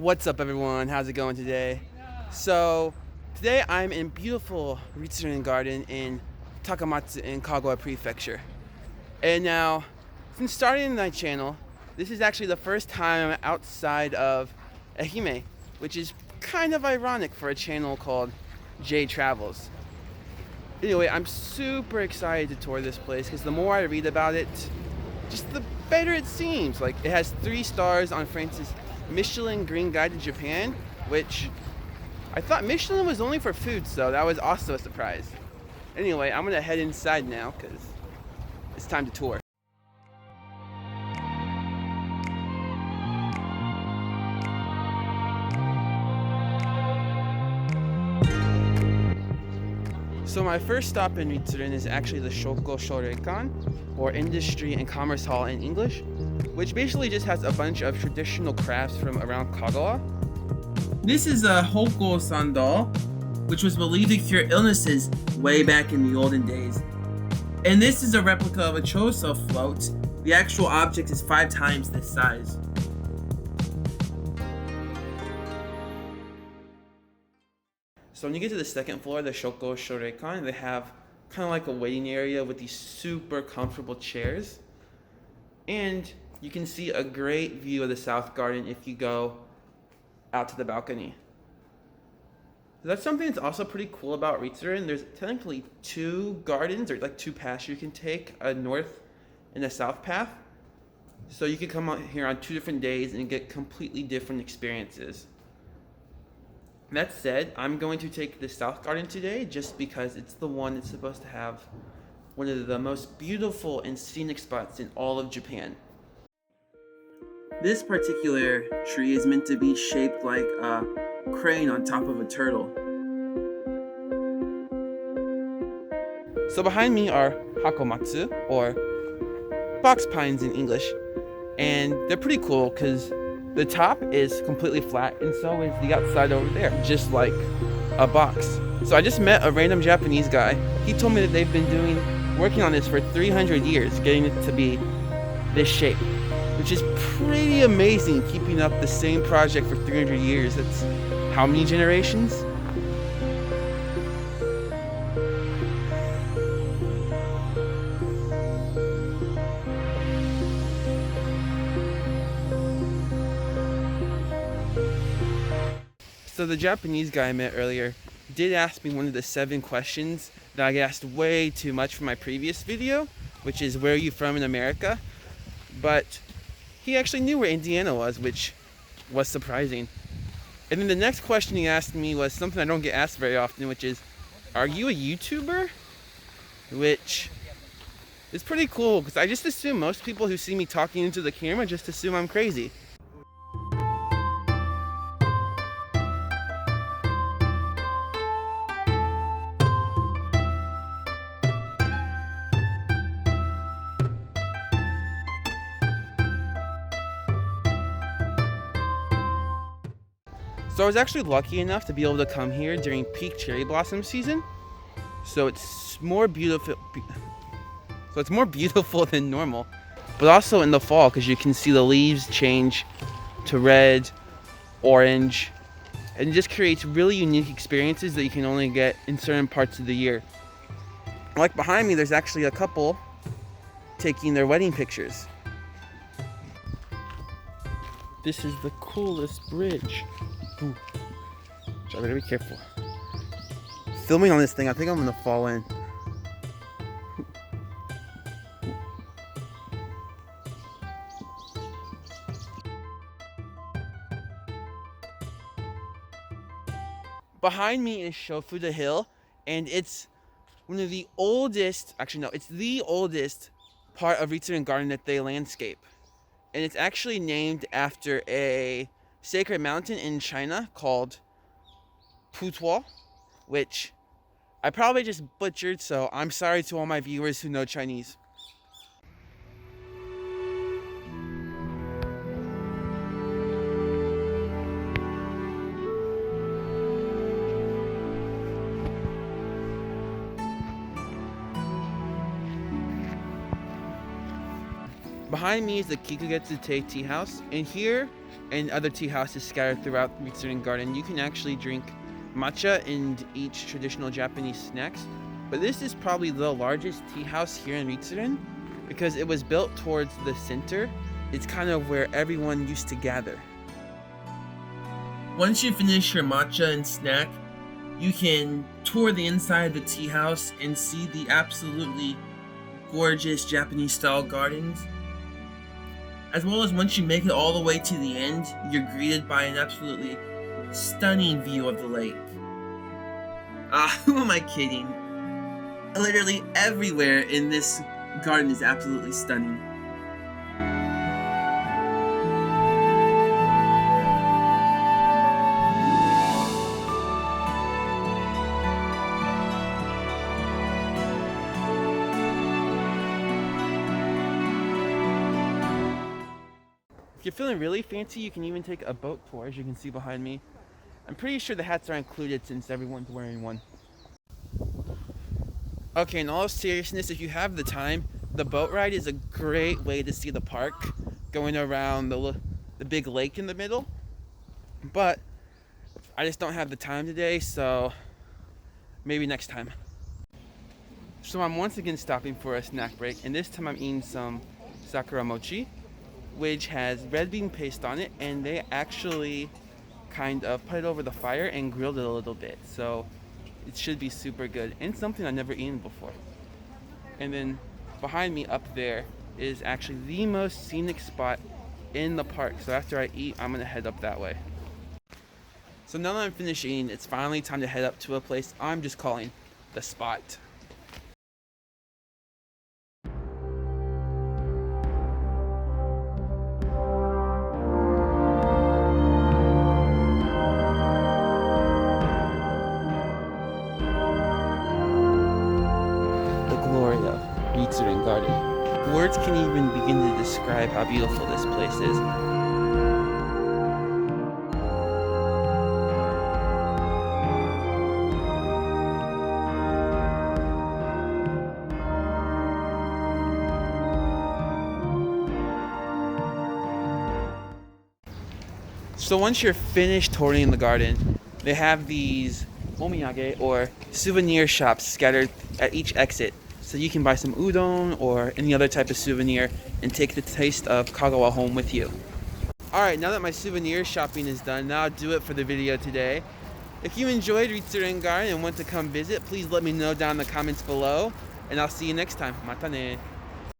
What's up, everyone? How's it going today? So today I'm in beautiful Ritsurin Garden in Takamatsu in Kagawa prefecture. And now, since starting my channel, this is actually the first time I'm outside of Ehime, which is kind of ironic for a channel called J Travels. Anyway, I'm super excited to tour this place because the more I read about it, just the better it seems. Like, it has 3 stars on France's Michelin Green Guide Japan, which I thought Michelin was only for food, so that was also a surprise. Anyway, I'm gonna head inside now because it's time to tour. So my first stop in Ritsurin is actually the Shoko Shoreikan, or Industry and Commerce Hall in English, which basically just has a bunch of traditional crafts from around Kagawa. This is a Hoko-san doll, which was believed to cure illnesses way back in the olden days. And this is a replica of a Choso float. The actual object is 5 times this size. So when you get to the second floor, the Shoko Shoreikan, they have kind of like a waiting area with these super comfortable chairs. And you can see a great view of the South Garden if you go out to the balcony. That's something that's also pretty cool about Ritsurin. There's technically 2 gardens, or like 2 paths you can take, a north and a south path. So you can come out here on 2 different days and get completely different experiences. That said, I'm going to take the South Garden today just because it's the one that's supposed to have one of the most beautiful and scenic spots in all of Japan. This particular tree is meant to be shaped like a crane on top of a turtle. So behind me are Hakomatsu, or box pines in English, and they're pretty cool because the top is completely flat, and so is the outside over there, just like a box. So I just met a random Japanese guy. He told me that they've been working on this for 300 years, getting it to be this shape, which is pretty amazing, keeping up the same project for 300 years. That's how many generations? So the Japanese guy I met earlier did ask me one of the 7 questions that I asked way too much for my previous video, which is, where are you from in America? But he actually knew where Indiana was, which was surprising. And then the next question he asked me was something I don't get asked very often, which is, are you a YouTuber? Which is pretty cool, because I just assume most people who see me talking into the camera just assume I'm crazy. So I was actually lucky enough to be able to come here during peak cherry blossom season. So it's more beautiful. So it's more beautiful than normal, but also in the fall because you can see the leaves change to red, orange, and it just creates really unique experiences that you can only get in certain parts of the year. Like behind me, there's actually a couple taking their wedding pictures. This is the coolest bridge. Ooh. So I better be careful. Filming on this thing, I think I'm gonna fall in. Behind me is Shofuda Hill, and it's one of the oldest, actually no, it's the oldest part of Ritsurin Garden that they landscape. And it's actually named after a sacred mountain in China called Putuo, which I probably just butchered, so I'm sorry to all my viewers who know Chinese. Behind me is the Kikugetsu tea house, and here and other tea houses scattered throughout Ritsurin Garden, you can actually drink matcha and eat traditional Japanese snacks. But this is probably the largest tea house here in Ritsurin because it was built towards the center. It's kind of where everyone used to gather. Once you finish your matcha and snack, you can tour the inside of the tea house and see the absolutely gorgeous Japanese style gardens. As well as once you make it all the way to the end, you're greeted by an absolutely stunning view of the lake. Who am I kidding? Literally everywhere in this garden is absolutely stunning. If you're feeling really fancy, you can even take a boat tour, as you can see behind me. I'm pretty sure the hats are included since everyone's wearing one. Okay, in all seriousness, if you have the time, the boat ride is a great way to see the park, going around the big lake in the middle. But I just don't have the time today, so maybe next time. So I'm once again stopping for a snack break, and this time I'm eating some sakura mochi, which has red bean paste on it, and they actually kind of put it over the fire and grilled it a little bit. So it should be super good and something I've never eaten before. And then behind me up there is actually the most scenic spot in the park. So after I eat, I'm gonna head up that way. So now that I'm finished eating, it's finally time to head up to a place I'm just calling the spot. Ritsurin Garden. Words can't even begin to describe how beautiful this place is. So once you're finished touring the garden, they have these omiyage or souvenir shops scattered at each exit. So you can buy some udon or any other type of souvenir and take the taste of Kagawa home with you. Alright, now that my souvenir shopping is done, now I'll do it for the video today. If you enjoyed Ritsurin Garden and want to come visit, please let me know down in the comments below. And I'll see you next time. Mata ne!